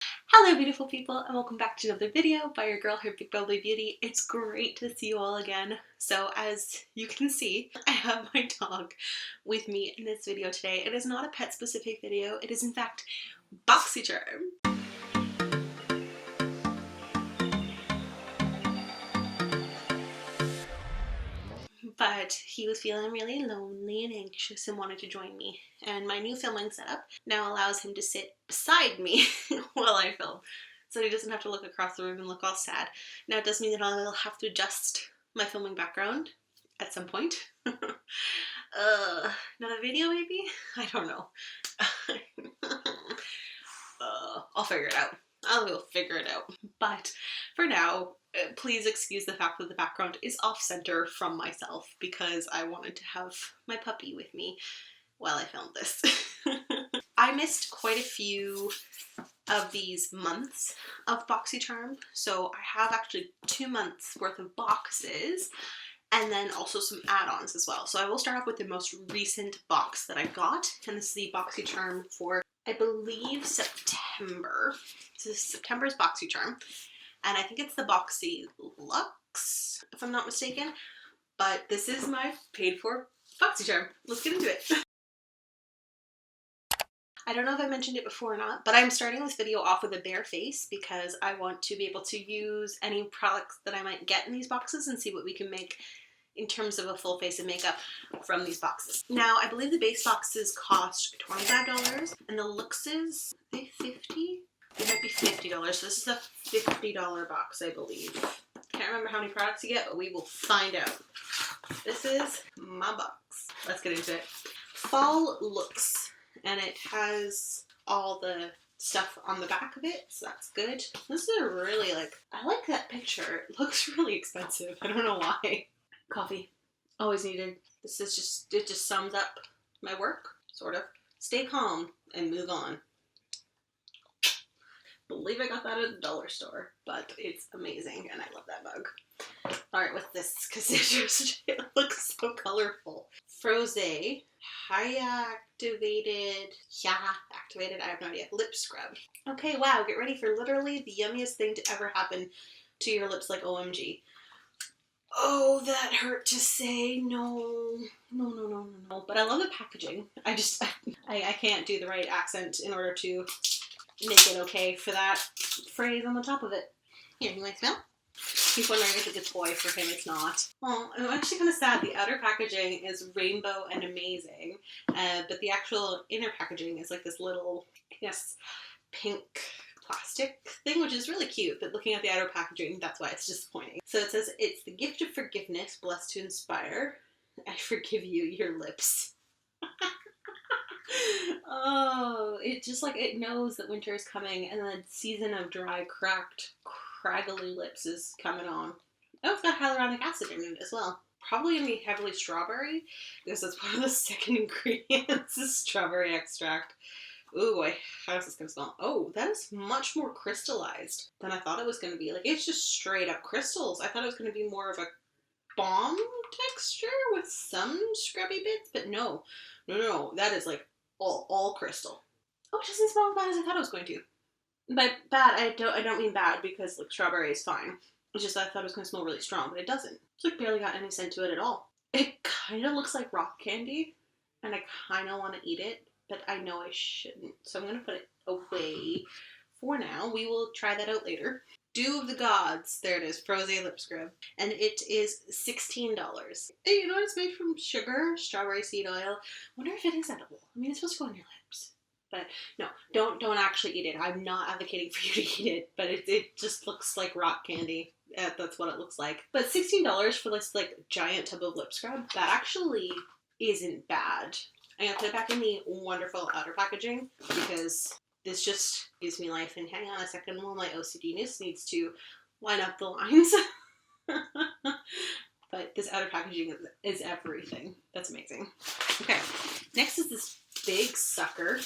Hello beautiful people and welcome back to another video by your girl here, Big Bubbly Beauty. It's great to see you all again. So as you can see, I have my dog with me in this video today. It is not a pet specific video, it is in fact Boxycharm. But he was feeling really lonely and anxious and wanted to join me. And my new filming setup now allows him to sit beside me while I film. So he doesn't have to look across the room and look all sad. Now it does mean that I'll have to adjust my filming background at some point. Another video maybe? I don't know. I'll figure it out. I will figure it out. But for now, please excuse the fact that the background is off-center from myself because I wanted to have my puppy with me while I filmed this. I missed quite a few of these months of Boxycharm, so I have actually 2 months worth of boxes and then also some add-ons as well. So I will start off with the most recent box that I got, and this is the Boxycharm for, I believe, September. So this is September's Boxycharm, and I think it's the Boxy Luxe, if I'm not mistaken, but this is my paid for Boxycharm. Let's get into it. I don't know if I mentioned it before or not, but I'm starting this video off with a bare face because I want to be able to use any products that I might get in these boxes and see what we can make in terms of a full face of makeup from these boxes. Now, I believe the base boxes cost $25 and the Luxes, are they $50? They might be $50. So this is a $50 box, I believe. Can't remember how many products you get, but we will find out. This is my box. Let's get into it. Fall Looks. And it has all the stuff on the back of it, so that's good. This is a really, I like that picture. It looks really expensive. I don't know why. Coffee. Always needed. This is just, it just sums up my work, sort of. Stay calm and move on. Believe I got that at the dollar store, but it's amazing and I love that mug. Alright, what's this? Because it looks so colorful. Froze activated, I have no idea, lip scrub. Okay, wow, get ready for literally the yummiest thing to ever happen to your lips, like OMG. Oh, that hurt to say. No. But I love the packaging. I can't do the right accent in order to make it okay for that phrase on the top of it. Here, you might smell? He's wondering if it's a toy. For him, it's not. Oh, I'm actually kind of sad. The outer packaging is rainbow and amazing, but the actual inner packaging is like this little, I guess, pink plastic thing, which is really cute, but looking at the outer packaging, that's why it's disappointing. So it says, it's the gift of forgiveness, blessed to inspire. I forgive you, your lips. Oh, it just it knows that winter is coming and the season of dry, cracked, craggly lips is coming on. Oh, it's got hyaluronic acid in it as well. Probably going to be heavily strawberry because that's one of the second ingredients is strawberry extract. Ooh boy, how is this going to smell? Oh, that is much more crystallized than I thought it was going to be. It's just straight up crystals. I thought it was going to be more of a balm texture with some scrubby bits, but no, that is all crystal. Oh, it doesn't smell as bad as I thought it was going to. By bad, I don't mean bad because strawberry is fine. It's just I thought it was going to smell really strong, but it doesn't. It's barely got any scent to it at all. It kind of looks like rock candy, and I kind of want to eat it, but I know I shouldn't. So I'm going to put it away for now. We will try that out later. Dew of the Gods. There it is. Froze lip scrub. And it is $16. Hey, you know what? It's made from sugar, strawberry seed oil. I wonder if it is edible. I mean, it's supposed to go on your lips. But no, don't actually eat it. I'm not advocating for you to eat it, but it just looks like rock candy. That's what it looks like. But $16 for this giant tub of lip scrub, that actually isn't bad. I'm gonna put it back in the wonderful outer packaging because this just gives me life. And hang on a second, while my OCD-ness needs to line up the lines. But this outer packaging is everything. That's amazing. Okay, next is this big sucker.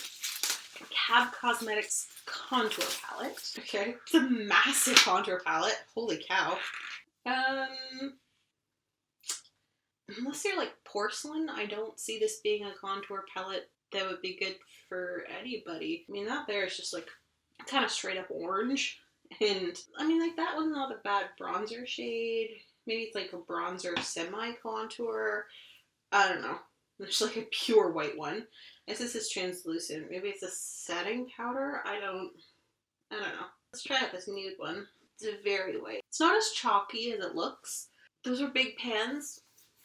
Cab Cosmetics contour palette. Okay, it's a massive contour palette. Holy cow. Unless you're porcelain, I don't see this being a contour palette that would be good for anybody. I mean, that there is just kind of straight up orange. And I mean, like, that one's not a bad bronzer shade. Maybe it's like a bronzer semi-contour. I don't know. There's like a pure white one. This is translucent. Maybe it's a setting powder. I don't know. Let's try out this nude one. It's very white. It's not as chalky as it looks. Those are big pans.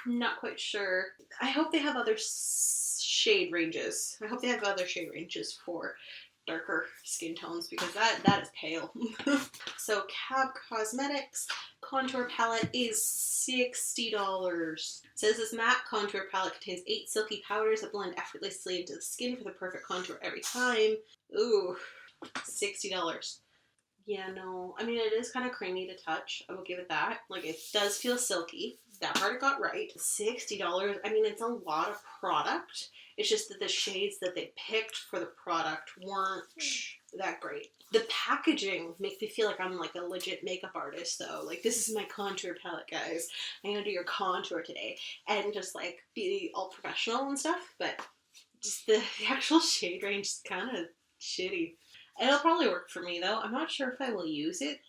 I'm not quite sure. I hope they have other shade ranges. I hope they have other shade ranges for darker skin tones, because that is pale. So Cab Cosmetics contour palette is $60. It says this matte contour palette contains 8 silky powders that blend effortlessly into the skin for the perfect contour every time. Ooh, $60. Yeah, no. I mean, it is kind of creamy to touch. I will give it that. Like, it does feel silky. That part I got right. $60. I mean, it's a lot of product. It's just that the shades that they picked for the product weren't that great. The packaging makes me feel like I'm like a legit makeup artist, though. Like, this is my contour palette, guys. I'm gonna do your contour today. And just, like, be all professional and stuff. But just the actual shade range is kind of shitty. It'll probably work for me, though. I'm not sure if I will use it.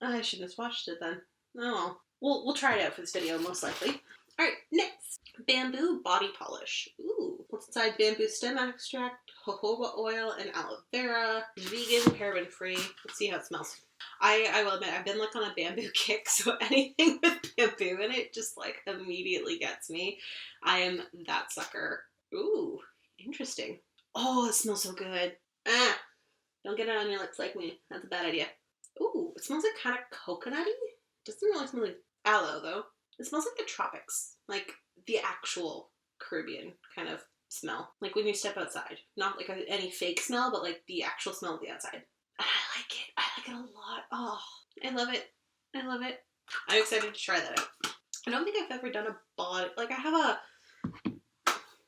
I shouldn't have swatched it then. Oh, we'll try it out for this video, most likely. Alright, next. Bamboo body polish. Ooh. What's inside? Bamboo stem extract, jojoba oil, and aloe vera. Vegan, paraben-free. Let's see how it smells. I will admit, I've been like on a bamboo kick, so anything with bamboo in it just like immediately gets me. I am that sucker. Ooh, interesting. Oh, it smells so good. Ah. Don't get it on your lips like me. That's a bad idea. Ooh, it smells like kind of coconutty. Doesn't really smell like aloe, though. It smells like the tropics. Like the actual Caribbean kind of smell. Like when you step outside. Not like any fake smell, but like the actual smell of the outside. And I like it. I like it a lot. Oh, I love it. I love it. I'm excited to try that out. I don't think I've ever done a body... Like, I have a...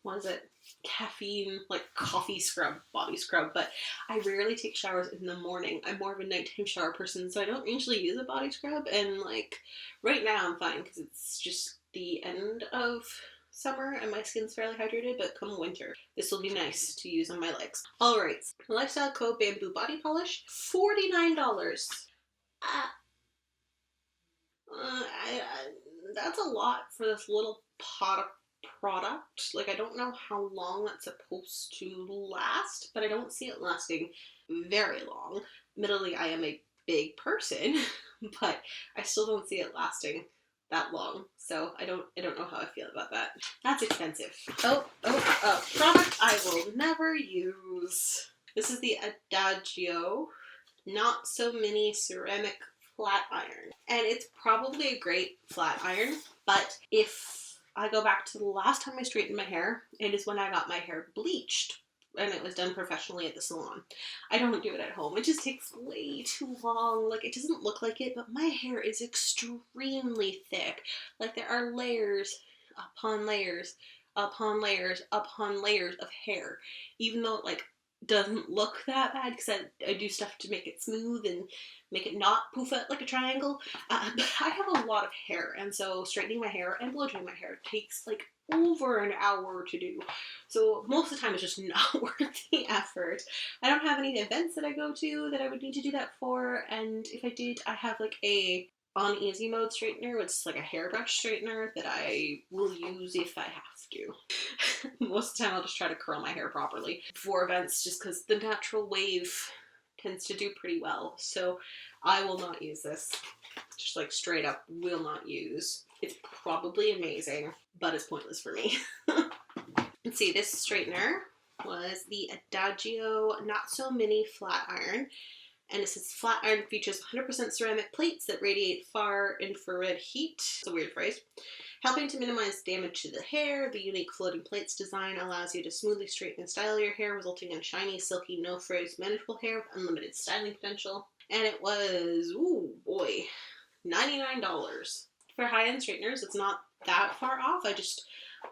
What is it? Caffeine, like coffee scrub, body scrub, but I rarely take showers in the morning. I'm more of a nighttime shower person, so I don't usually use a body scrub, and like right now I'm fine because it's just the end of summer and my skin's fairly hydrated, but come winter, this will be nice to use on my legs. Alright, Lifestyle Co. Bamboo Body Polish, $49. That's a lot for this little pot of product. Like, I don't know how long that's supposed to last, but I don't see it lasting very long. Admittedly, I am a big person, but I still don't see it lasting that long. So I don't know how I feel about that. That's expensive. Oh, product I will never use. This is the Adagio Not So Mini Ceramic Flat Iron. And it's probably a great flat iron, but if I go back to the last time I straightened my hair, it is when I got my hair bleached, and it was done professionally at the salon. I don't do it at home. It just takes way too long. Like, it doesn't look like it, but my hair is extremely thick. Like, there are layers upon layers upon layers upon layers of hair, even though it, like, doesn't look that bad, because I do stuff to make it smooth and make it not poof out like a triangle. But I have a lot of hair, and so straightening my hair and blow drying my hair takes like over an hour to do. So most of the time it's just not worth the effort. I don't have any events that I go to that I would need to do that for, and if I did, I have like a on easy mode straightener, which is like a hairbrush straightener that I will use if I have to. Most of the time I'll just try to curl my hair properly for events, just because the natural wave tends to do pretty well. So I will not use this. Just like straight up will not use. It's probably amazing, but it's pointless for me. Let's see, this straightener was the Adagio Not So Mini Flat Iron. And it says flat iron features 100% ceramic plates that radiate far infrared heat. It's a weird phrase. Helping to minimize damage to the hair, the unique floating plates design allows you to smoothly straighten and style your hair, resulting in shiny, silky, no-frizz, manageable hair with unlimited styling potential. And it was, ooh boy, $99. For high-end straighteners, it's not that far off.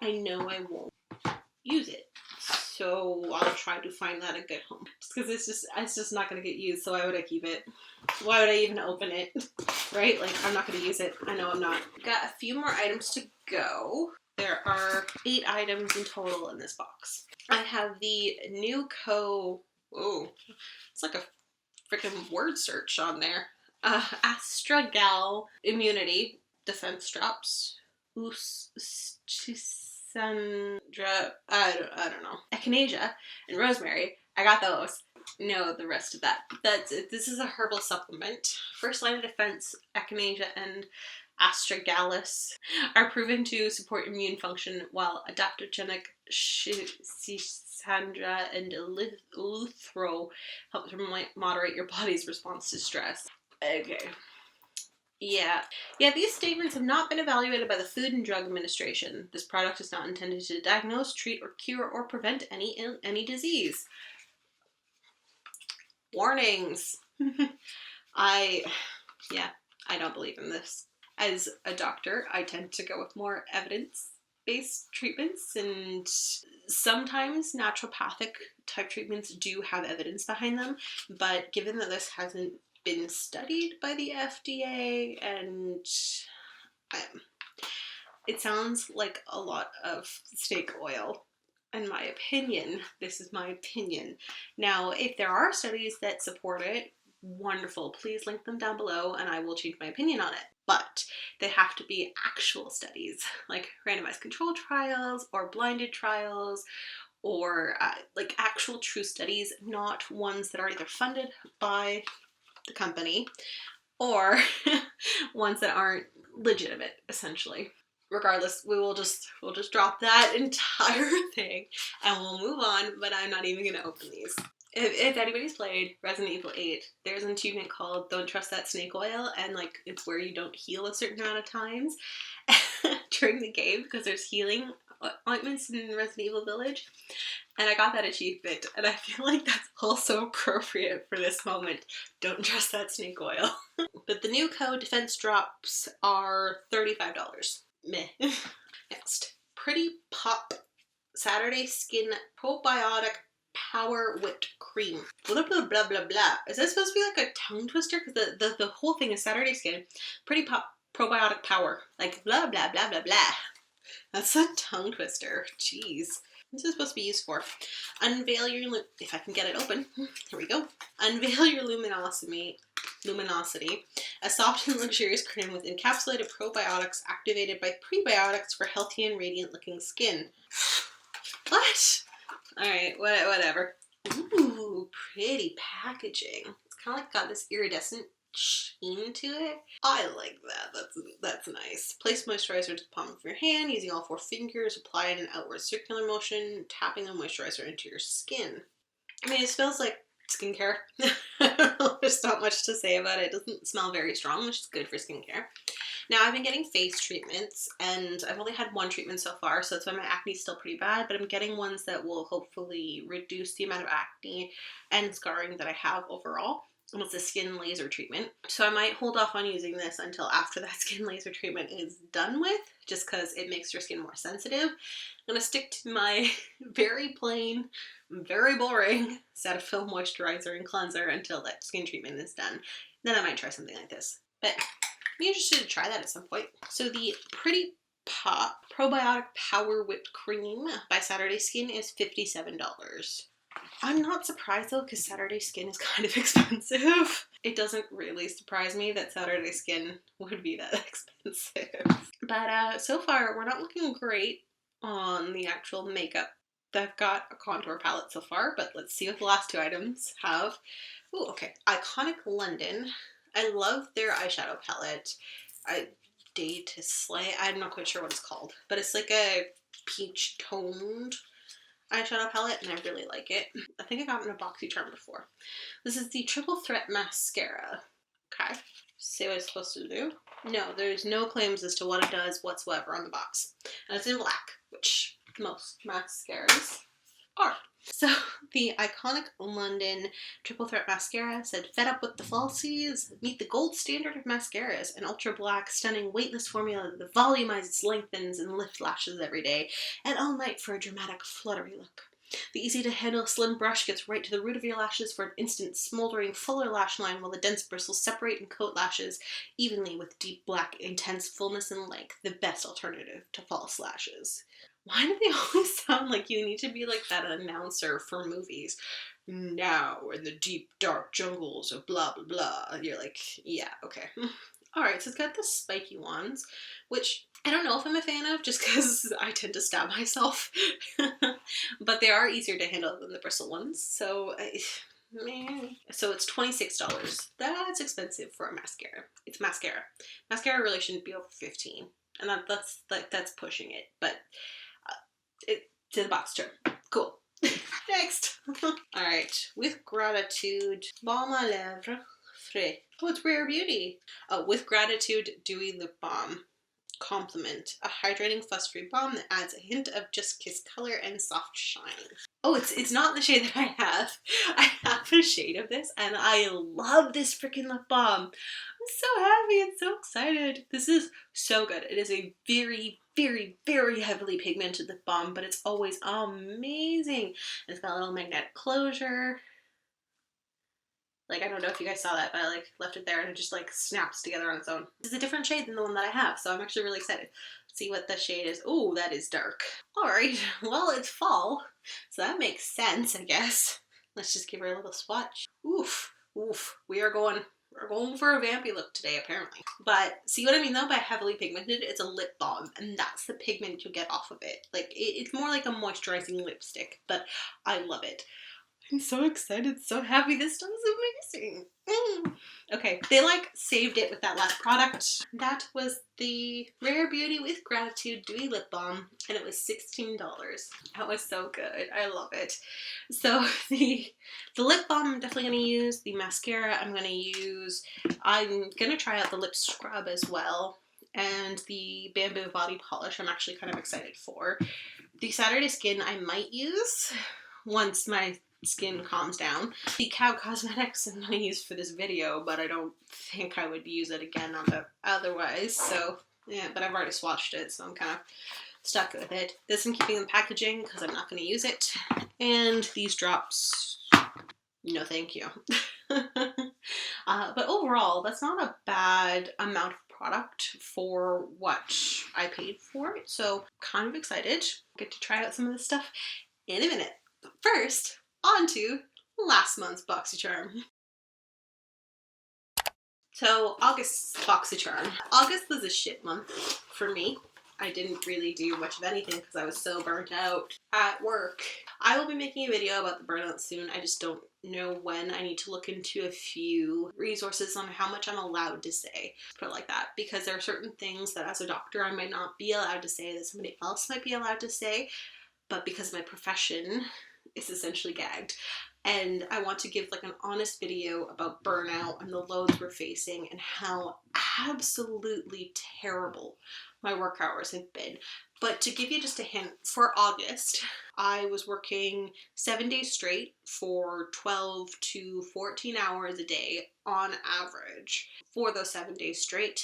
I know I won't use it. So I'll try to find that a good home. Just because it's just not going to get used, so why would I keep it? Why would I even open it? Right? Like, I'm not going to use it. I know I'm not. Got a few more items to go. There are 8 items in total in this box. I have the NewCo, oh, it's like a freaking word search on there. Astragal immunity defense drops. Sandra, I don't know. Echinacea and rosemary. I got those. No, the rest of that. That's it. This is a herbal supplement. First line of defense, echinacea and astragalus are proven to support immune function, while adaptogenic Sandra and Luthro help to moderate your body's response to stress. Okay. Yeah, these statements have not been evaluated by the Food and Drug Administration. This product is not intended to diagnose, treat, or cure, or prevent any disease. Warnings. I don't believe in this. As a doctor, I tend to go with more evidence-based treatments, and sometimes naturopathic type treatments do have evidence behind them, but given that this hasn't been studied by the FDA, and it sounds like a lot of snake oil, in my opinion. This is my opinion. Now, if there are studies that support it, wonderful. Please link them down below and I will change my opinion on it. But they have to be actual studies, like randomized control trials or blinded trials, or like actual true studies, not ones that are either funded by the company or ones that aren't legitimate, essentially. Regardless, we'll just drop that entire thing and we'll move on, but I'm not even gonna open these. If anybody's played Resident Evil 8, there's an achievement called Don't Trust That Snake Oil, and like it's where you don't heal a certain amount of times during the game because there's healing ointments in Resident Evil Village. And I got that achievement, and I feel like that's also appropriate for this moment. Don't trust that snake oil. But the new code defense drops are $35. Meh. Next, Pretty Pop Saturday Skin Probiotic Power Whipped Cream. Blah blah blah blah blah. Is that supposed to be like a tongue twister? Because the whole thing is Saturday Skin. Pretty Pop Probiotic Power. Like blah blah blah blah blah. That's a tongue twister. Jeez. This is supposed to be used for. Unveil your, if I can get it open. Here we go. Unveil your luminosity. A soft and luxurious cream with encapsulated probiotics activated by prebiotics for healthy and radiant looking skin. What? Alright, whatever. Ooh, pretty packaging. It's kind of like got this iridescent sheen to it. I like that. That's nice. Place moisturizer to the palm of your hand using all 4 fingers. Apply in an outward circular motion, tapping the moisturizer into your skin. I mean, it smells like skincare. There's not much to say about it. It doesn't smell very strong, which is good for skincare. Now, I've been getting face treatments, and I've only had 1 treatment so far, so that's why my acne is still pretty bad, but I'm getting ones that will hopefully reduce the amount of acne and scarring that I have overall. And it's a skin laser treatment. So I might hold off on using this until after that skin laser treatment is done with, just because it makes your skin more sensitive. I'm going to stick to my very plain, very boring Cetaphil moisturizer and cleanser until that skin treatment is done. Then I might try something like this. But I'm interested to try that at some point. So the Pretty Pop Probiotic Power Whipped Cream by Saturday Skin is $57. I'm not surprised though, because Saturday Skin is kind of expensive. It doesn't really surprise me that Saturday Skin would be that expensive. But so far, we're not looking great on the actual makeup. I've got a contour palette so far, but let's see what the last 2 items have. Ooh, okay. Iconic London. I love their eyeshadow palette. Day to Slay. I'm not quite sure what it's called, but it's like a peach toned eyeshadow palette, and I really like it. I think I got it in a Boxycharm before. This is the Triple Threat Mascara. Okay. See what it's supposed to do? No, there's no claims as to what it does whatsoever on the box. And it's in black, which most mascaras are. So, the Iconic London Triple Threat Mascara said, fed up with the falsies? Meet the gold standard of mascaras, an ultra black, stunning, weightless formula that volumizes, lengthens, and lifts lashes every day, and all night for a dramatic, fluttery look. The easy-to-handle slim brush gets right to the root of your lashes for an instant, smoldering, fuller lash line, while the dense bristles separate and coat lashes evenly with deep black, intense fullness and length, the best alternative to false lashes. Why do they always sound like you need to be like that announcer for movies? now in the deep dark jungles of blah blah blah. And you're like, yeah, okay. Alright, so it's got the spiky ones, which I don't know if I'm a fan of, just because I tend to stab myself. But they are easier to handle than the bristle ones, so man. So it's $26. That's expensive for a mascara. It's mascara. Mascara really shouldn't be over 15, and that's pushing it. But to the Boxycharm. Cool. Next. Alright, with gratitude, Balm à Lèvres Frais. Oh, it's Rare Beauty. Oh, with gratitude, Dewy Lip Balm. Compliment. A hydrating fuss-free balm that adds a hint of just kiss color and soft shine. Oh, it's not the shade that I have. I have a shade of this, and I love this freaking lip balm. I'm so happy and so excited. This is so good. It is a very, very, very heavily pigmented lip balm, but it's always amazing. It's got a little magnetic closure. Like, I don't know if you guys saw that, but I like left it there and it just like snaps together on its own. This is a different shade than the one that I have, so I'm actually really excited to see what the shade is. Oh, that is dark. Alright, well, it's fall, so that makes sense, I guess. Let's just give her a little swatch. Oof, oof. We're going for a vampy look today, apparently. But see what I mean though by heavily pigmented? It's a lip balm, and that's the pigment you'll get off of it. Like, it's more like a moisturizing lipstick, but I love it. I'm so excited, so happy. This stuff is amazing. Okay, they like saved it with that last product. That was the Rare Beauty with Gratitude Dewy Lip Balm, and it was $16. That was so good. I love it. So the lip balm I'm definitely going to use. The mascara I'm going to use. I'm going to try out the lip scrub as well. And the bamboo body polish I'm actually kind of excited for. The Saturday Skin I might use once my skin calms down. The Cow Cosmetics I'm going to use for this video, but I don't think I would use it again on the otherwise, so yeah, but I've already swatched it, so I'm kind of stuck with it. This I'm keeping in the packaging because I'm not going to use it. And these drops, no thank you. But overall, that's not a bad amount of product for what I paid for it, so kind of excited. Get to try out some of this stuff in a minute. But first, on to last month's Boxycharm. So, August's Boxycharm. August was a shit month for me. I didn't really do much of anything because I was so burnt out at work. I will be making a video about the burnout soon. I just don't know when. I need to look into a few resources on how much I'm allowed to say, put it like that, because there are certain things that as a doctor I might not be allowed to say that somebody else might be allowed to say, but because of my profession, it's essentially gagged. And I want to give like an honest video about burnout and the loads we're facing and how absolutely terrible my work hours have been. But to give you just a hint, for August, I was working 7 days straight for 12 to 14 hours a day on average for those 7 days straight,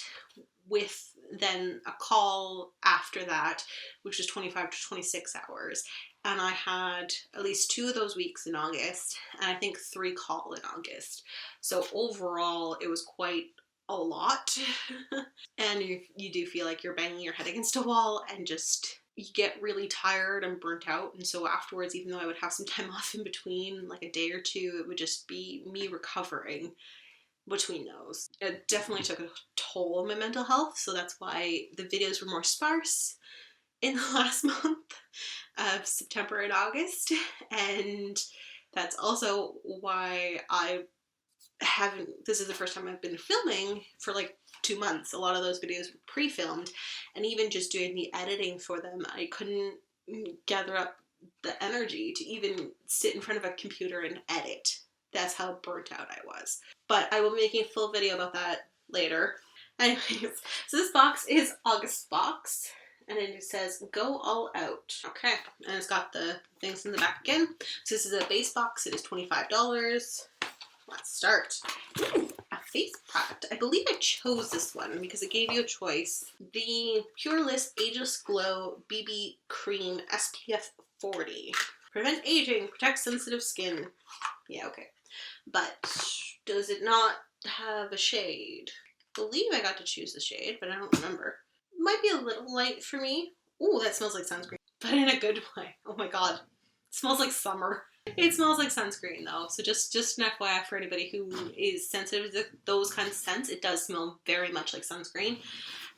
with then a call after that, which was 25 to 26 hours. And I had at least 2 of those weeks in August, and I think 3 call in August. So overall, it was quite a lot. And you do feel like you're banging your head against a wall and just, you get really tired and burnt out. And so afterwards, even though I would have some time off in between, like a day or 2, it would just be me recovering between those. It definitely took a toll on my mental health, so that's why the videos were more sparse in the last month of September and August, and that's also why this is the first time I've been filming for like 2 months. A lot of those videos were pre-filmed, and even just doing the editing for them, I couldn't gather up the energy to even sit in front of a computer and edit. That's how burnt out I was. But I will be making a full video about that later. Anyways, so this box is August's box, and it says go all out. Okay, and it's got the things in the back again. So this is a base box. It is $25. Let's start. Ooh, a face product. I believe I chose this one because it gave you a choice. The PURLISSE Ageless Glow BB Cream SPF 40. Prevent aging, protect sensitive skin. Yeah, okay. But does it not have a shade? I believe I got to choose the shade, but I don't remember. It might be a little light for me. Ooh, that smells like sunscreen, but in a good way. Oh my god. It smells like summer. It smells like sunscreen though, so just an FYI for anybody who is sensitive to those kinds of scents, it does smell very much like sunscreen.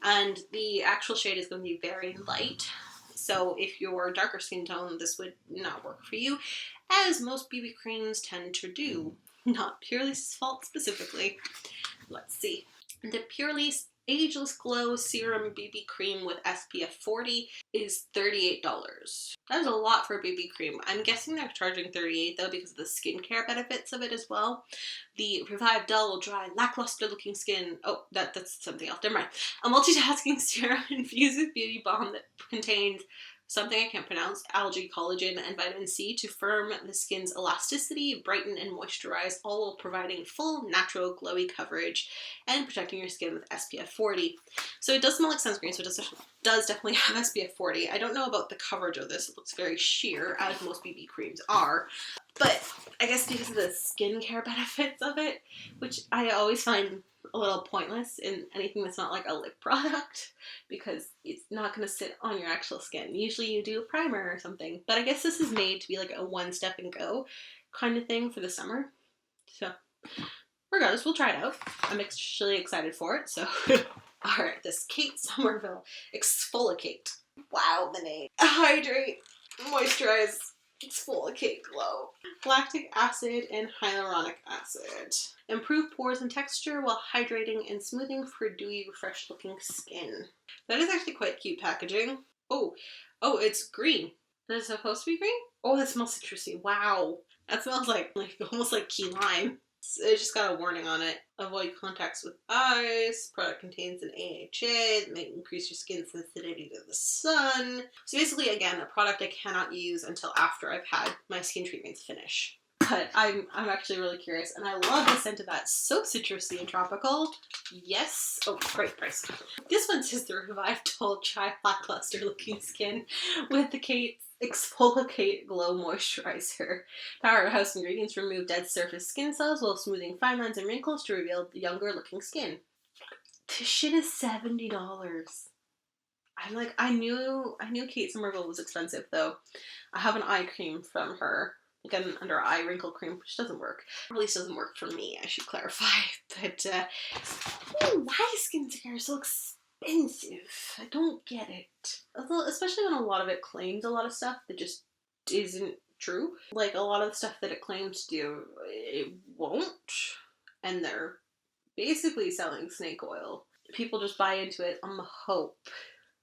And the actual shade is going to be very light. So if you're darker skin tone, this would not work for you, as most BB creams tend to do. Not Purlisse's fault specifically. Let's see. The Purlisse Ageless Glow Serum BB Cream with SPF 40 is $38. That is a lot for a BB cream. I'm guessing they're charging $38 though because of the skincare benefits of it as well. The Revive Dull, Dry, Lackluster Looking Skin. Oh, that's something else. Never mind. A multitasking serum infused with beauty balm that contains something I can't pronounce, algae, collagen, and vitamin C to firm the skin's elasticity, brighten, and moisturize, all while providing full, natural, glowy coverage and protecting your skin with SPF 40. So it does smell like sunscreen, so it does definitely have SPF 40. I don't know about the coverage of this. It looks very sheer, as most BB creams are. But I guess because of the skincare benefits of it, which I always find a little pointless in anything that's not like a lip product, because it's not going to sit on your actual skin. Usually you do a primer or something, but I guess this is made to be like a one step and go kind of thing for the summer. So regardless, we'll try it out. I'm actually excited for it. So alright, this Kate Somerville Exfolikate. Wow, the name. Hydrate, moisturize, exfolicate, glow. Lactic acid and hyaluronic acid. Improve pores and texture while hydrating and smoothing for dewy, refreshed looking skin. That is actually quite cute packaging. Oh, it's green. Is it supposed to be green? Oh, that smells citrusy. Wow. That smells like almost like key lime. It just got a warning on it. Avoid contacts with eyes. Product contains an AHA that may increase your skin sensitivity to the sun. So basically, again, a product I cannot use until after I've had my skin treatments finish. But I'm actually really curious, and I love the scent of that. So citrusy and tropical. Yes. Oh, great price. This one says the Revive Dull, Dry, Lackluster Looking Skin with the Kate Exfolikate Glow Moisturizer. Powerhouse ingredients remove dead surface skin cells while smoothing fine lines and wrinkles to reveal younger looking skin. This shit is $70. I'm like, I knew Kate Somerville was expensive though. I have an eye cream from her. Again, under eye wrinkle cream, which doesn't work. At least doesn't work for me, I should clarify. But why is skincare so expensive? I don't get it. Especially when a lot of it claims a lot of stuff that just isn't true. Like a lot of the stuff that it claims to do, it won't. And they're basically selling snake oil. People just buy into it on the hope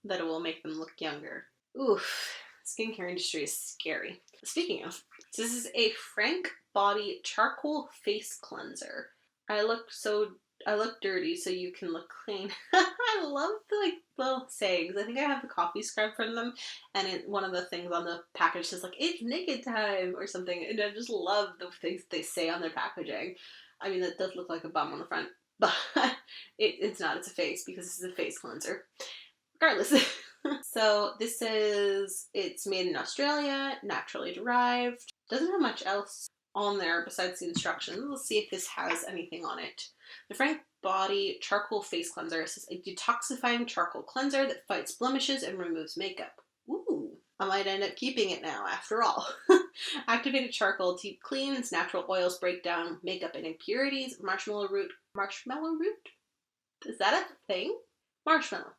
that it will make them look younger. Oof. Skincare industry is scary. Speaking of, so this is a Frank Body Charcoal Face Cleanser. I look dirty so you can look clean. I love the little sayings. I think I have the coffee scrub from them, and one of the things on the package says like, it's naked time or something, and I just love the things they say on their packaging. I mean, that does look like a bum on the front, but it's not. It's a face, because this is a face cleanser. Regardless. So this says it's made in Australia, naturally derived. Doesn't have much else on there besides the instructions. Let's see if this has anything on it. The Frank Body Charcoal Face Cleanser. It says a detoxifying charcoal cleanser that fights blemishes and removes makeup. Ooh, I might end up keeping it now after all. Activated charcoal deep cleans, natural oils break down makeup and impurities. Marshmallow root? Is that a thing? Marshmallow.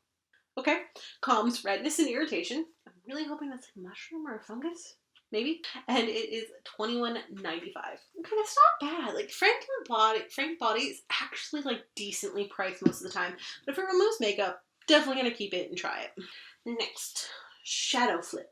Okay. Calms redness and irritation. I'm really hoping that's like mushroom or a fungus. Maybe. And it is $21.95. Okay, that's not bad. Like Frank Body is actually like decently priced most of the time. But if it removes makeup, definitely gonna keep it and try it. Next, Shadow Flip.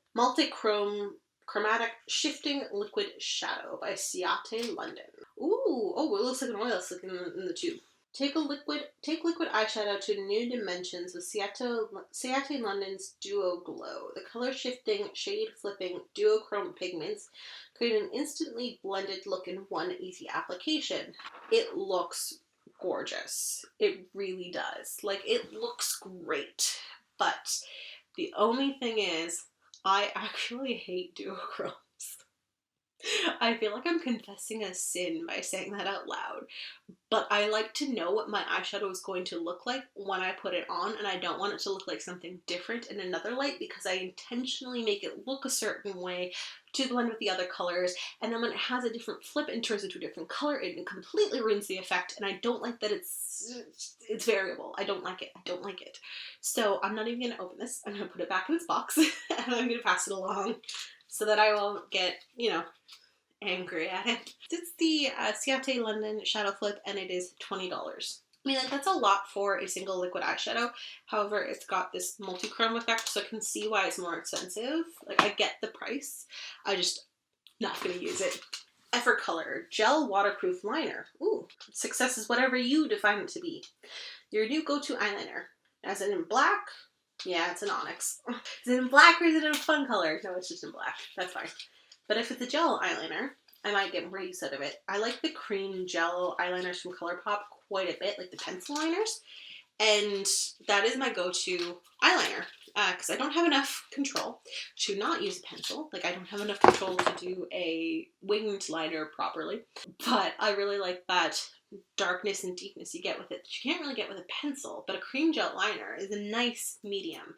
Chromatic Shifting Liquid Shadow by CIATE London. Ooh, oh, it looks like an oil slick in the tube. Take liquid eyeshadow to new dimensions with CIATE London's Duo Glow. The color shifting, shade flipping duochrome pigments create an instantly blended look in one easy application. It looks gorgeous. It really does. Like, it looks great. But the only thing is, I actually hate duochromes. I feel like I'm confessing a sin by saying that out loud, but I like to know what my eyeshadow is going to look like when I put it on, and I don't want it to look like something different in another light because I intentionally make it look a certain way to blend with the other colors, and then when it has a different flip and turns into a different color, it completely ruins the effect, and I don't like that it's variable. I don't like it. I don't like it. So I'm not even going to open this. I'm going to put it back in this box, and I'm going to pass it along so that I won't get, you know, angry at it. It's the CIATE London Shadow Flip, and it is $20. I mean, like, that's a lot for a single liquid eyeshadow. However, it's got this multi-chrome effect, so I can see why it's more expensive. Like, I get the price. I just not gonna use it. EVERCOLOR Gel Waterproof Liner. Ooh, success is whatever you define it to be. Your new go-to eyeliner. Is it in black? Yeah, it's an onyx. Is it in black or is it in a fun color? No, it's just in black. That's fine. But if it's a gel eyeliner, I might get more use out of it. I like the cream gel eyeliners from ColourPop quite a bit, like the pencil liners. And that is my go-to eyeliner because I don't have enough control to not use a pencil. Like, I don't have enough control to do a winged liner properly. But I really like that darkness and deepness you get with it that you can't really get with a pencil. But a cream gel liner is a nice medium.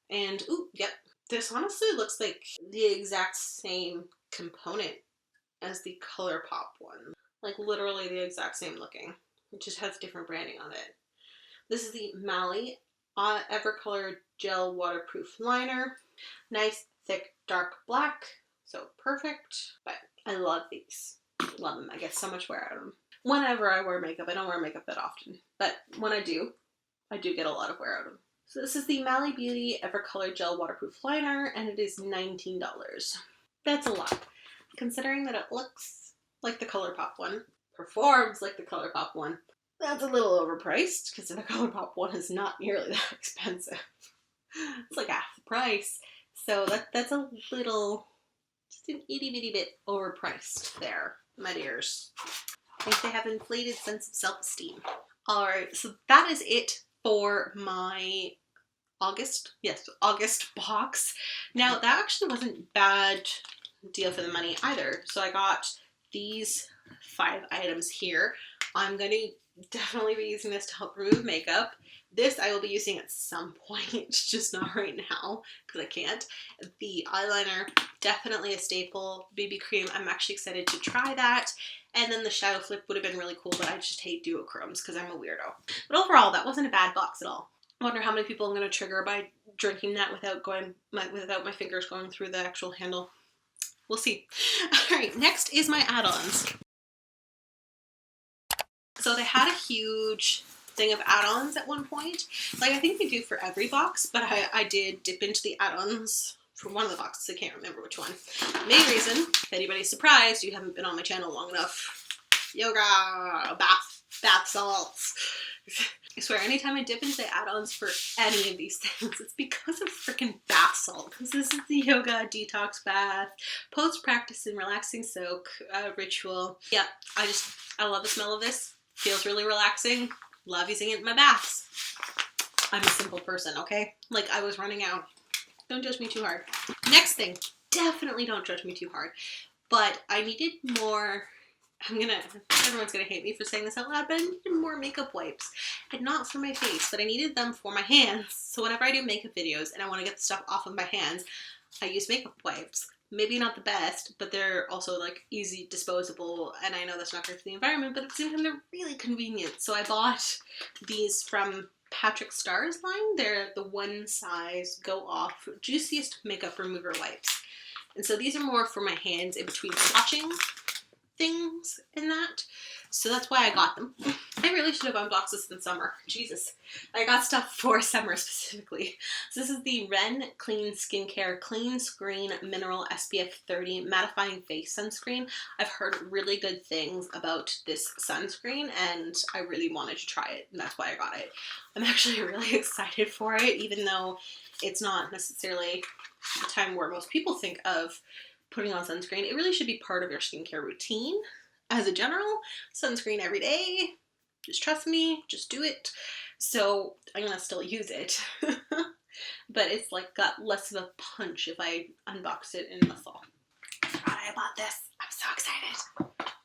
And, ooh, yep. This honestly looks like the exact same component as the ColourPop one. Like, literally the exact same looking. It just has different branding on it. This is the MILIEU EVERCOLOR Gel Waterproof Liner. Nice, thick, dark black. So perfect. But I love these. Love them. I get so much wear out of them. Whenever I wear makeup, I don't wear makeup that often. But when I do get a lot of wear out of them. So this is the MALI Beauty EVERCOLOR Gel Waterproof Liner, and it is $19. That's a lot. Considering that it looks like the ColourPop one, performs like the ColourPop one, that's a little overpriced, because the ColourPop one is not nearly that expensive. It's like half the price. So that's a little, just an itty bitty bit overpriced there, my dears. I think they have inflated sense of self-esteem. Alright, so that is it for my August box. Now, that actually wasn't bad deal for the money either. So I got these 5 items here. I'm going to definitely be using this to help remove makeup. This I will be using at some point, just not right now, because I can't. The eyeliner, definitely a staple. BB cream, I'm actually excited to try that. And then the shadow flip would have been really cool, but I just hate duochromes because I'm a weirdo. But overall, that wasn't a bad box at all. I wonder how many people I'm going to trigger by drinking that without my fingers going through the actual handle. We'll see. Alright, next is my add-ons. So they had a huge thing of add-ons at one point. Like, I think they do for every box, but I did dip into the add-ons for one of the boxes. I can't remember which one. Main reason, if anybody's surprised, you haven't been on my channel long enough. Yoga, bath salts. I swear, anytime I dip into the add-ons for any of these things, it's because of freaking bath salt. Because this is the yoga detox bath, post-practice and relaxing soak ritual. Yeah, I love the smell of this. Feels really relaxing. Love using it in my baths. I'm a simple person, okay? Like, I was running out. Don't judge me too hard. Next thing, definitely don't judge me too hard. But I needed more, everyone's gonna hate me for saying this out loud, but I needed more makeup wipes. And not for my face, but I needed them for my hands. So whenever I do makeup videos and I want to get the stuff off of my hands, I use makeup wipes. Maybe not the best, but they're also like easy disposable, and I know that's not great for the environment, but at the same time they're really convenient. So I bought these from Patrick Starr's line. They're the one size go off juiciest makeup remover wipes. And so these are more for my hands in between swatching things and that. So that's why I got them. I really should have unboxed this in summer. Jesus. I got stuff for summer specifically. So this is the Ren Clean Skincare Clean Screen Mineral SPF 30 Mattifying Face Sunscreen. I've heard really good things about this sunscreen and I really wanted to try it, and that's why I got it. I'm actually really excited for it, even though it's not necessarily the time where most people think of putting on sunscreen. It really should be part of your skincare routine. As a general, sunscreen every day. Just trust me, just do it. So I'm gonna still use it. But it's like got less of a punch if I unbox it in the fall. I bought this. I'm so excited.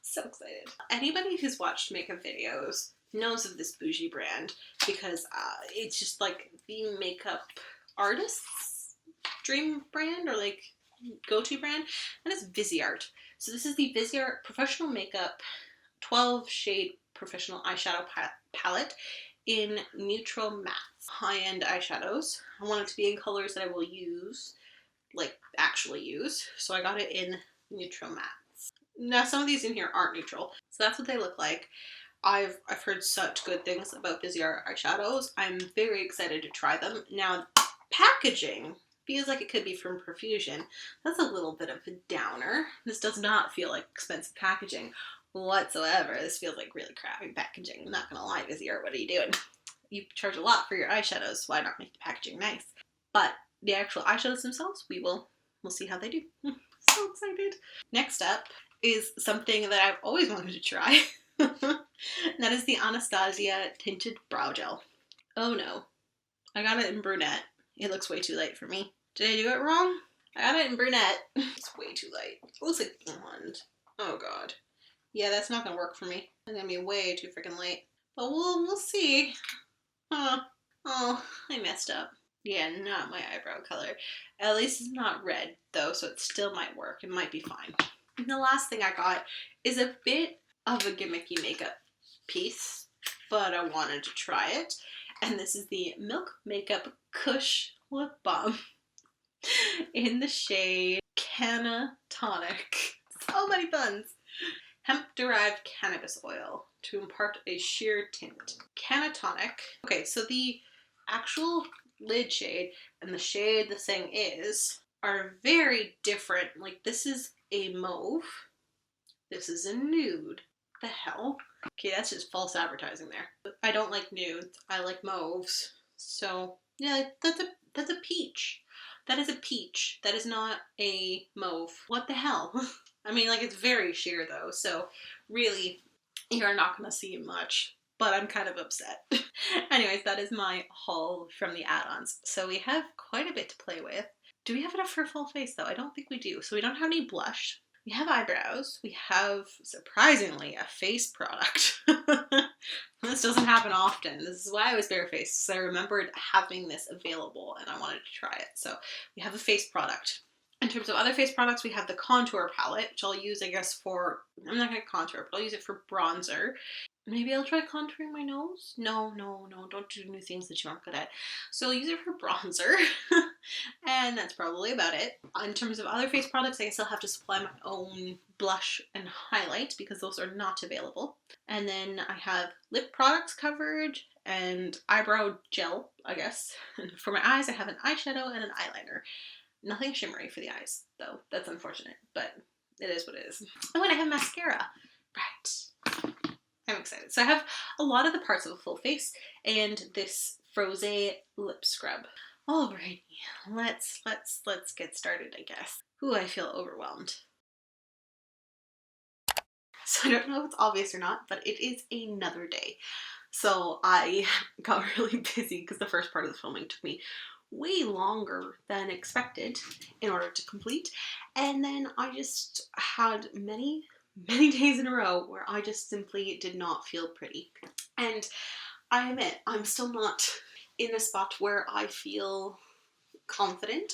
So excited. Anybody who's watched makeup videos knows of this bougie brand because it's just like the makeup artist's dream brand or like go-to brand, and it's VISEART. So this is the VISEART Professional Makeup 12 Shade Professional Eyeshadow Palette in neutral mattes. High-end eyeshadows. I want it to be in colors that I will use, like actually use, so I got it in neutral mattes. Now some of these in here aren't neutral, so that's what they look like. I've heard such good things about VISEART eyeshadows. I'm very excited to try them. Now, packaging feels like it could be from Profusion. That's a little bit of a downer. This does not feel like expensive packaging whatsoever. This feels like really crappy packaging. I'm not gonna lie, VISEART, what are you doing? You charge a lot for your eyeshadows. Why not make the packaging nice? But the actual eyeshadows themselves, we'll see how they do. So excited. Next up is something that I've always wanted to try. That is the Anastasia Tinted Brow Gel. Oh no. I got it in brunette. It looks way too light for me. Did I do it wrong? I got it in brunette. It's way too light. It looks like blonde. Oh god. Yeah, that's not gonna work for me. It's gonna be way too freaking light. But we'll see. Oh, I messed up. Yeah, not my eyebrow color. At least it's not red though, so it still might work. It might be fine. And the last thing I got is a bit of a gimmicky makeup piece, but I wanted to try it. And this is the Milk Makeup KUSH Lip Balm in the shade CANNATONIC. So many puns. Hemp-derived cannabis oil to impart a sheer tint. CANNATONIC. Okay, so the actual lid shade and the shade the thing is are very different. Like, this is a mauve. This is a nude. The hell? Okay, that's just false advertising there. I don't like nudes. I like mauves. So yeah, that's a peach. That is a peach. That is not a mauve. What the hell? I mean, like, it's very sheer though, so really you're not gonna see much. But I'm kind of upset. Anyways, that is my haul from the add-ons. So we have quite a bit to play with. Do we have enough for a full face though? I don't think we do. So we don't have any blush. We have eyebrows. We have, surprisingly, a face product. This doesn't happen often. This is why I was barefaced, because I remembered having this available and I wanted to try it. So we have a face product. In terms of other face products, we have the contour palette, which I'll use, I guess, for, I'm not going to contour, but I'll use it for bronzer. Maybe I'll try contouring my nose? No, don't do new things that you aren't good at. So I'll use it for bronzer, and that's probably about it. In terms of other face products, I guess I'll have to supply my own blush and highlight because those are not available. And then I have lip products covered and eyebrow gel, I guess. And for my eyes, I have an eyeshadow and an eyeliner. Nothing shimmery for the eyes, though. That's unfortunate, but it is what it is. Oh, and I have mascara. Right. I'm excited. So I have a lot of the parts of a full face and this Froze lip scrub. Alrighty, let's get started, I guess. Ooh, I feel overwhelmed. So I don't know if it's obvious or not, but it is another day. So I got really busy because the first part of the filming took me way longer than expected in order to complete. And then I just had many days in a row where I just simply did not feel pretty. And I admit, I'm still not in a spot where I feel confident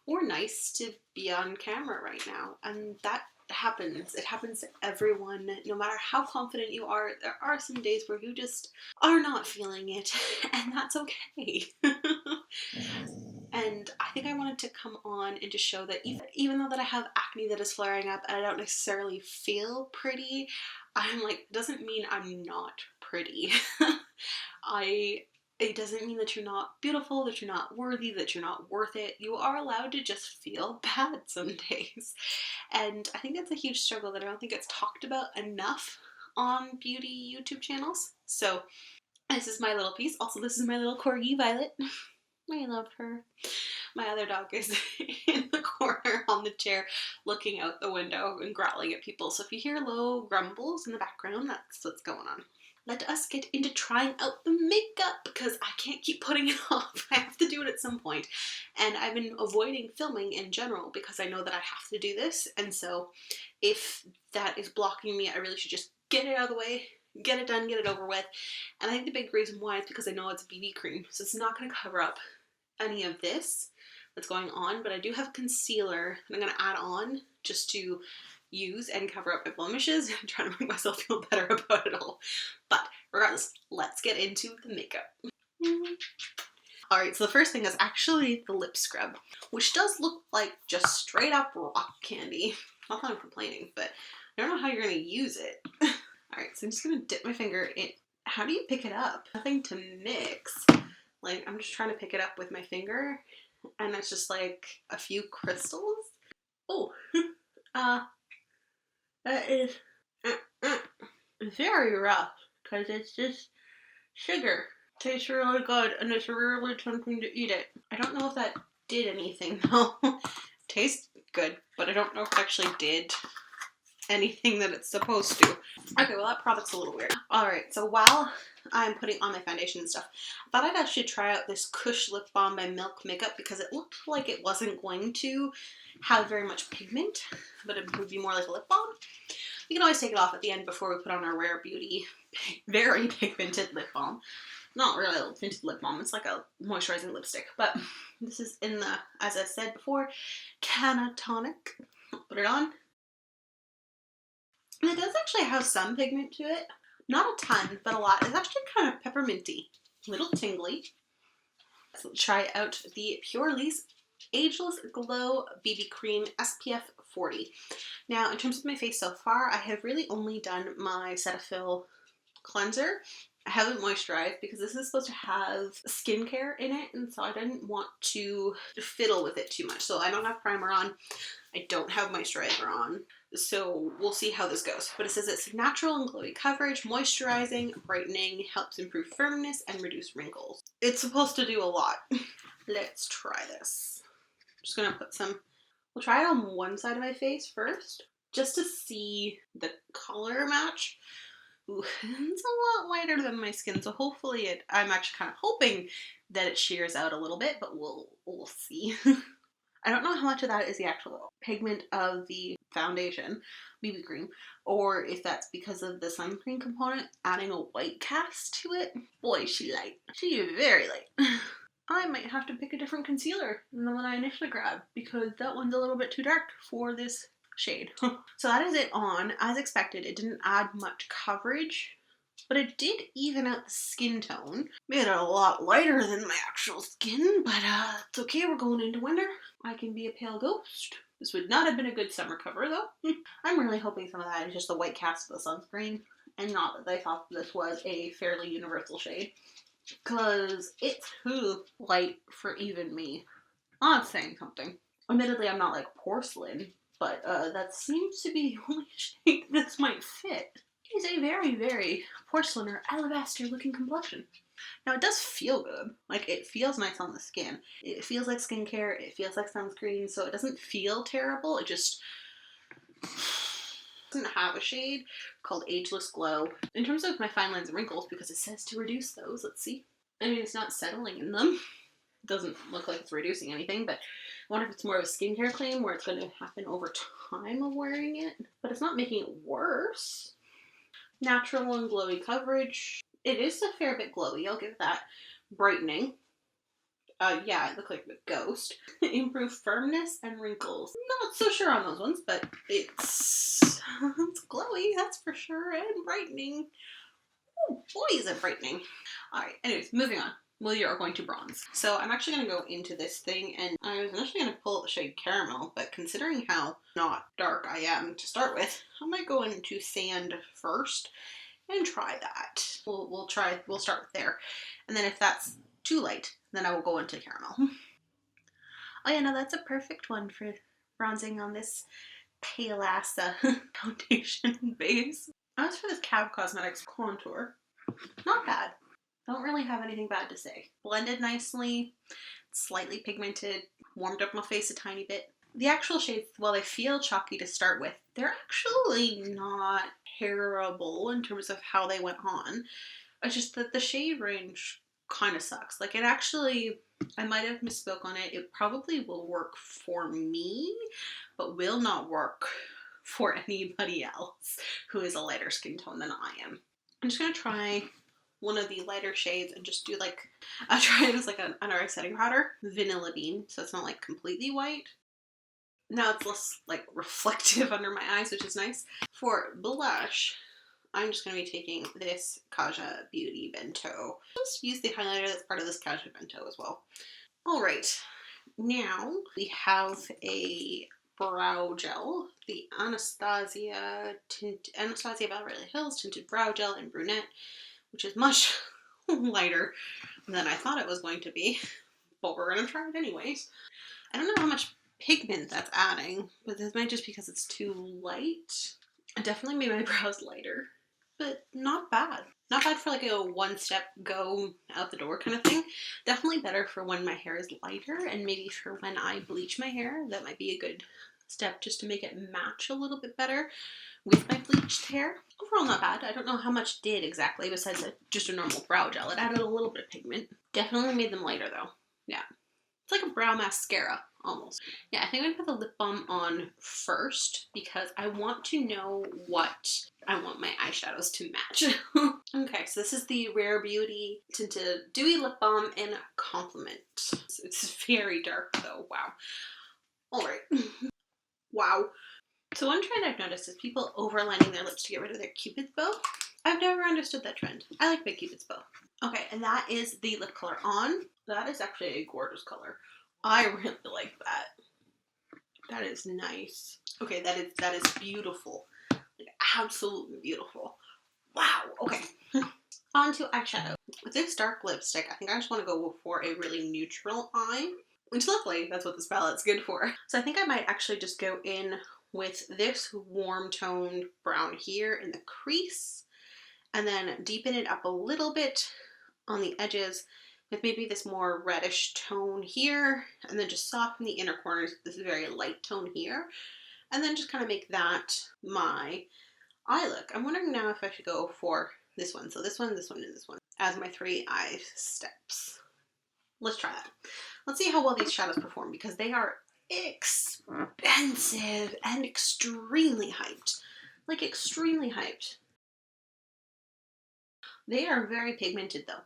or nice to be on camera right now. And that happens. It happens to everyone. No matter how confident you are, there are some days where you just are not feeling it, and that's okay. And I think I wanted to come on and to show that even though that I have acne that is flaring up and I don't necessarily feel pretty, I'm like, it doesn't mean I'm not pretty. It doesn't mean that you're not beautiful, that you're not worthy, that you're not worth it. You are allowed to just feel bad some days. And I think that's a huge struggle that I don't think gets talked about enough on beauty YouTube channels. So this is my little piece. Also, this is my little corgi, Violet. I love her. My other dog is in the corner on the chair looking out the window and growling at people. So if you hear low grumbles in the background, that's what's going on. let us get into trying out the makeup because I can't keep putting it off. I have to do it at some point. And I've been avoiding filming in general because I know that I have to do this. And so if that is blocking me, I really should just get it out of the way, get it done, get it over with. And I think the big reason why is because I know it's BB cream. So it's not going to cover up any of this that's going on. But I do have concealer that I'm going to add on just to use and cover up my blemishes. I'm trying to make myself feel better about it all. But regardless, let's get into the makeup. Alright, so the first thing is actually the lip scrub, which does look like just straight up rock candy. Not that I'm complaining, but I don't know how you're going to use it. Alright, so I'm just going to dip my finger in. How do you pick it up? Nothing to mix. Like, I'm just trying to pick it up with my finger, and it's just like a few crystals. Oh, that is very rough because it's just sugar. Tastes really good and it's really tempting to eat it. I don't know if that did anything though. Tastes good, but I don't know if it actually did anything that it's supposed to. Okay, well that product's a little weird. Alright, so while I'm putting on my foundation and stuff, I thought I'd actually try out this KUSH lip balm by Milk Makeup because it looked like it wasn't going to have very much pigment, but it would be more like a lip balm. We can always take it off at the end before we put on our Rare Beauty very pigmented lip balm. Not really a tinted lip balm, it's like a moisturizing lipstick, but this is in the, as I said before, CANNATONIC. Put it on. And it does actually have some pigment to it. Not a ton, but a lot. It's actually kind of pepperminty, a little tingly. So try out the PURLISSE Ageless Glow BB Cream SPF 40. Now, in terms of my face so far, I have really only done my Cetaphil cleanser. I haven't moisturized because this is supposed to have skincare in it, and so I didn't want to fiddle with it too much. So I don't have primer on. I don't have moisturizer on. So we'll see how this goes. But it says it's natural and glowy coverage, moisturizing, brightening, helps improve firmness, and reduce wrinkles. It's supposed to do a lot. Let's try this. I'm just gonna put some, we'll try it on one side of my face first, just to see the color match. Ooh, it's a lot lighter than my skin, so hopefully I'm actually kind of hoping that it shears out a little bit, but we'll see. I don't know how much of that is the actual pigment of the foundation, BB cream, or if that's because of the sunscreen component adding a white cast to it. Boy, is she light. She is very light. I might have to pick a different concealer than the one I initially grabbed because that one's a little bit too dark for this shade. So that is it on. As expected, it didn't add much coverage, but it did even out the skin tone. Made it a lot lighter than my actual skin, but it's okay, we're going into winter. I can be a pale ghost. This would not have been a good summer cover though. I'm really hoping some of that is just the white cast of the sunscreen and not that they thought this was a fairly universal shade, because it's too light for even me. I'm saying something. Admittedly, I'm not like porcelain, but that seems to be the only shade this might fit. It is a very, very porcelain or alabaster looking complexion. Now it does feel good. Like, it feels nice on the skin. It feels like skincare, it feels like sunscreen, so it doesn't feel terrible. It just doesn't have a shade called Ageless Glow. In terms of my fine lines and wrinkles, because it says to reduce those, let's see. I mean, it's not settling in them. It doesn't look like it's reducing anything, but I wonder if it's more of a skincare claim where it's going to happen over time of wearing it. But it's not making it worse. Natural and glowy coverage. It is a fair bit glowy, I'll give that. Brightening. Yeah, it looked like a ghost. Improve firmness and wrinkles. Not so sure on those ones, but it's glowy, that's for sure, and brightening. Oh boy, is it brightening. Alright, anyways, moving on. We are going to bronze. So I'm actually going to go into this thing, and I was initially going to pull out the shade Caramel, but considering how not dark I am to start with, I might go into Sand first and try that. We'll start with there. And then if that's too light, then I will go into Caramel. Oh yeah, no, that's a perfect one for bronzing on this pale ass foundation base. As for this Cab Cosmetics contour, not bad. Don't really have anything bad to say. Blended nicely, slightly pigmented, warmed up my face a tiny bit. The actual shades, while they feel chalky to start with, they're actually not terrible in terms of how they went on. It's just that the shade range kind of sucks. Like, it actually, I might have misspoke on it. It probably will work for me, but will not work for anybody else who is a lighter skin tone than I am. I'm just going to try one of the lighter shades and just do like, I try it as like an under eye setting powder. Vanilla Bean, so it's not like completely white. Now it's less like reflective under my eyes, which is nice. For blush, I'm just going to be taking this Kaja Beauty Bento. Just use the highlighter that's part of this Kaja Bento as well. Alright, now we have a brow gel, the Anastasia Beverly Hills Tinted Brow Gel in Brunette, which is much lighter than I thought it was going to be, but we're going to try it anyways. I don't know how much pigment that's adding, but this might just because it's too light. It definitely made my brows lighter, but not bad. Not bad for like a one-step go out the door kind of thing. Definitely better for when my hair is lighter, and maybe for when I bleach my hair, that might be a good step just to make it match a little bit better with my bleached hair. Overall not bad. I don't know how much did exactly besides just a normal brow gel. It added a little bit of pigment. Definitely made them lighter though. Yeah. It's like a brow mascara almost. Yeah, I think I'm gonna put the lip balm on first because I want to know what I want my eyeshadows to match. Okay, so this is the Rare Beauty Tinted Dewy Lip Balm in Compliment. It's very dark though, wow. Alright. Wow. So one trend I've noticed is people overlining their lips to get rid of their Cupid's bow. I've never understood that trend. I like my Cupid's bow. Okay, and that is the lip color on. That is actually a gorgeous color. I really like that. That is nice. Okay, that is beautiful. Like, absolutely beautiful. Wow, okay. On to eyeshadow. With this dark lipstick, I think I just want to go for a really neutral eye. Which luckily, that's what this palette's good for. So I think I might actually just go in with this warm toned brown here in the crease. And then deepen it up a little bit on the edges with maybe this more reddish tone here, and then just soften the inner corners with this very light tone here, and then just kind of make that my eye look. I'm wondering now if I should go for this one. So this one, and this one as my 3 eye steps. Let's try that. Let's see how well these shadows perform because they are expensive and extremely hyped. Like extremely hyped. They are very pigmented though,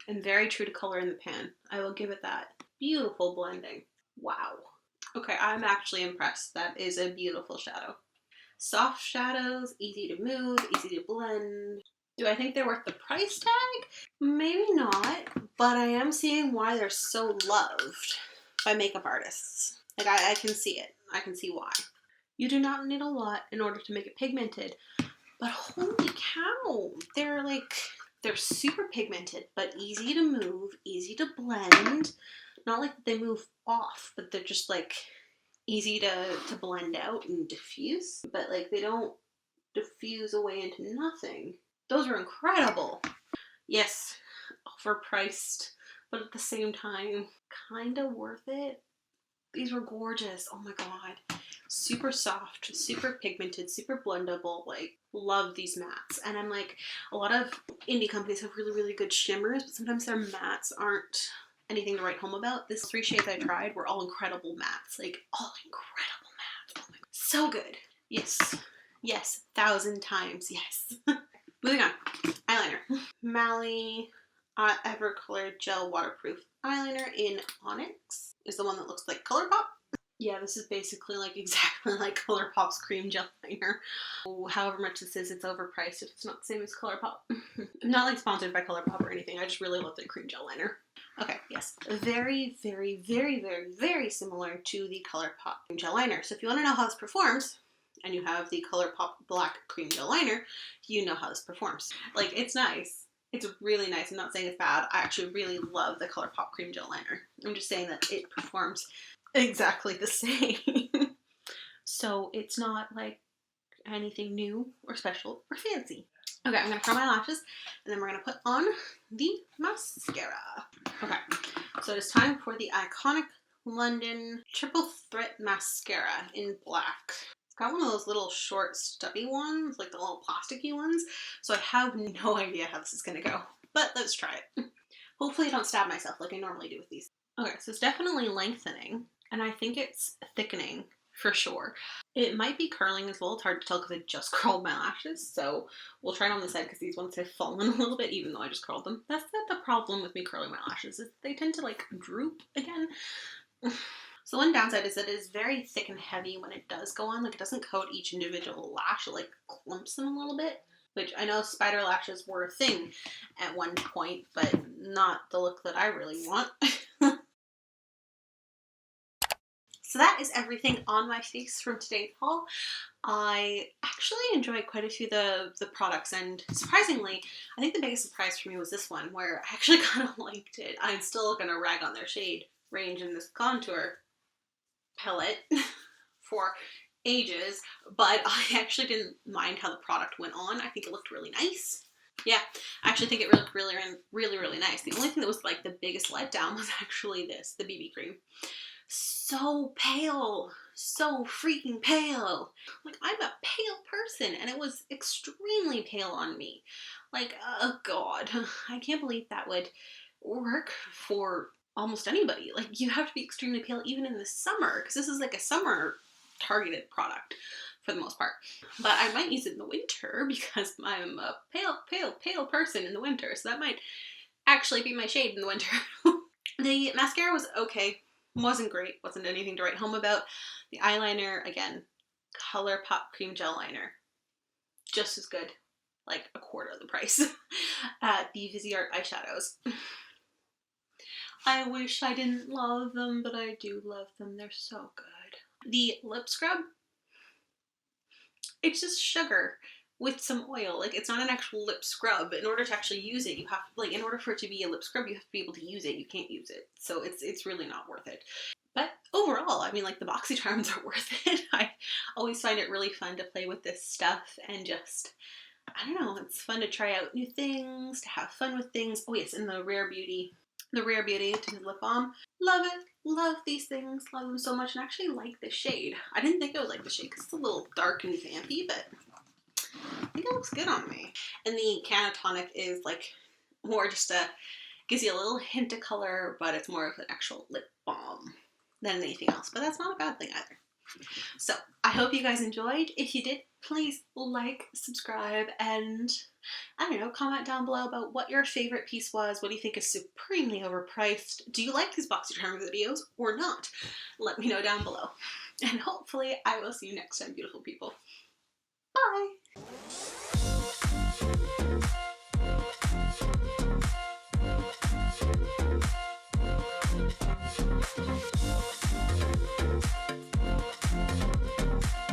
and very true to color in the pan. I will give it that. Beautiful blending. Wow. Okay, I'm actually impressed. That is a beautiful shadow. Soft shadows, easy to move, easy to blend. Do I think they're worth the price tag? Maybe not, but I am seeing why they're so loved by makeup artists. Like, I can see it. I can see why. You do not need a lot in order to make it pigmented, but holy cow, they're super pigmented, but easy to move, easy to blend. Not like they move off, but they're just like easy to blend out and diffuse, but like they don't diffuse away into nothing. Those are incredible. Yes, overpriced, but at the same time, kind of worth it. These were gorgeous. Oh my god. Super soft, super pigmented, super blendable. Like, love these mattes. And I'm like, a lot of indie companies have really, really good shimmers, but sometimes their mattes aren't anything to write home about. These 3 shades I tried were all incredible mattes. Like, all incredible mattes. Oh my god. So good. Yes. Yes. 1,000 times. Yes. Moving on. Eyeliner. Mally EverColor Gel Waterproof Eyeliner in Onyx is the one that looks like ColourPop. Yeah, this is basically like exactly like ColourPop's cream gel liner. However much this is, it's overpriced if it's not the same as ColourPop. I'm not like sponsored by ColourPop or anything. I just really love their cream gel liner. Okay, yes. Very, very, very, very, very similar to the ColourPop cream gel liner. So if you want to know how this performs, and you have the ColourPop black cream gel liner, you know how this performs. Like, it's nice. It's really nice. I'm not saying it's bad. I actually really love the ColourPop cream gel liner. I'm just saying that it performs exactly the same. So it's not like anything new or special or fancy. Okay, I'm gonna curl my lashes and then we're gonna put on the mascara. Okay, so it's time for the iconic London Triple Threat Mascara in black. It's got one of those little short stubby ones, like the little plasticky ones, so I have no idea how this is gonna go, but let's try it. Hopefully I don't stab myself like I normally do with these. Okay, so it's definitely lengthening, and I think it's thickening for sure. It might be curling as well. It's hard to tell because I just curled my lashes, so we'll try it on the side because these ones have fallen a little bit even though I just curled them. That's the problem with me curling my lashes, is they tend to like droop again. So one downside is that it is very thick and heavy when it does go on. Like, it doesn't coat each individual lash, it like clumps them a little bit, which I know spider lashes were a thing at one point, but not the look that I really want. So that is everything on my face from today's haul. I actually enjoyed quite a few of the products, and surprisingly, I think the biggest surprise for me was this one, where I actually kind of liked it. I'm still gonna rag on their shade range in this contour palette for ages, but I actually didn't mind how the product went on. I think it looked really nice. Yeah, I actually think it looked really nice. The only thing that was like the biggest letdown was actually this, the BB cream. So pale, so freaking pale. Like, I'm a pale person, and it was extremely pale on me. Like, oh god, I can't believe that would work for almost anybody. Like, you have to be extremely pale even in the summer, because this is like a summer targeted product for the most part. But I might use it in the winter because I'm a pale person in the winter, so that might actually be my shade in the winter. The mascara was okay. Wasn't great, wasn't anything to write home about. The eyeliner, again, ColourPop Cream Gel Liner, just as good, like a quarter of the price. The VISEART eyeshadows. I wish I didn't love them, but I do love them. They're so good. The lip scrub, it's just sugar with some oil. Like, it's not an actual lip scrub. In order to actually use it, you have, like, in order for it to be a lip scrub, you have to be able to use it. You can't use it. So it's really not worth it. But overall, I mean, like, the Boxycharms are worth it. I always find it really fun to play with this stuff and just, I don't know, it's fun to try out new things, to have fun with things. Oh yes, and the Rare Beauty Tinted Lip Balm. Love it. Love these things. Love them so much, and actually like the shade. I didn't think I would like the shade because it's a little dark and vampy, but I think it looks good on me. And the CANNATONIC is like more just gives you a little hint of color, but it's more of an actual lip balm than anything else. But that's not a bad thing either. So I hope you guys enjoyed. If you did, please like, subscribe, and I don't know, comment down below about what your favorite piece was. What do you think is supremely overpriced? Do you like these Boxycharm videos or not? Let me know down below. And hopefully I will see you next time, beautiful people. Bye!